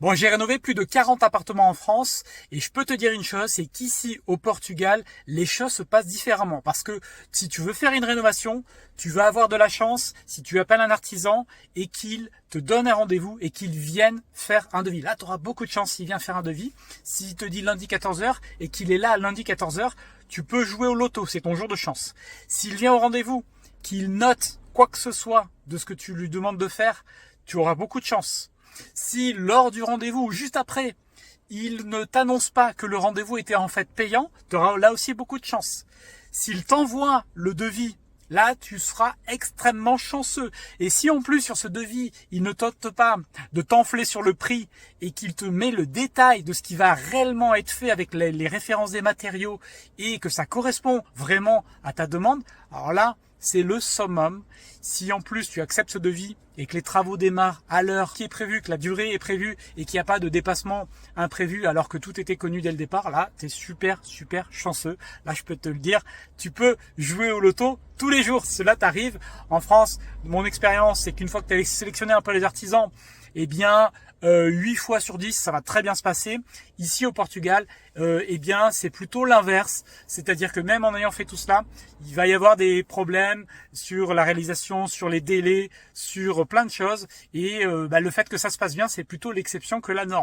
Bon, j'ai rénové plus de 40 appartements en France et je peux te dire une chose, c'est qu'ici au Portugal, les choses se passent différemment. Parce que si tu veux faire une rénovation, tu vas avoir de la chance si tu appelles un artisan et qu'il te donne un rendez-vous et qu'il vienne faire un devis. Là, tu auras beaucoup de chance s'il vient faire un devis. S'il te dit lundi 14h et qu'il est là lundi 14h, tu peux jouer au loto, c'est ton jour de chance. S'il vient au rendez-vous, qu'il note quoi que ce soit de ce que tu lui demandes de faire, tu auras beaucoup de chance. Si lors du rendez-vous ou juste après, il ne t'annonce pas que le rendez-vous était en fait payant, tu auras là aussi beaucoup de chance. S'il t'envoie le devis, là tu seras extrêmement chanceux. Et si en plus sur ce devis, il ne tente pas de t'enfler sur le prix et qu'il te met le détail de ce qui va réellement être fait avec les références des matériaux et que ça correspond vraiment à ta demande, alors là, c'est le summum. Si en plus tu acceptes ce devis et que les travaux démarrent à l'heure qui est prévue, que la durée est prévue et qu'il n'y a pas de dépassement imprévu alors que tout était connu dès le départ, là, tu es super chanceux. Là, je peux te le dire, tu peux jouer au loto tous les jours. Cela t'arrive. En France, mon expérience, c'est qu'une fois que tu as sélectionné un peu les artisans, eh bien, 8 fois sur 10, ça va très bien se passer. Ici au Portugal, eh bien, c'est plutôt l'inverse. C'est-à-dire que même en ayant fait tout cela, il va y avoir des problèmes sur la réalisation, sur les délais, sur plein de choses. Et le fait que ça se passe bien, c'est plutôt l'exception que la norme.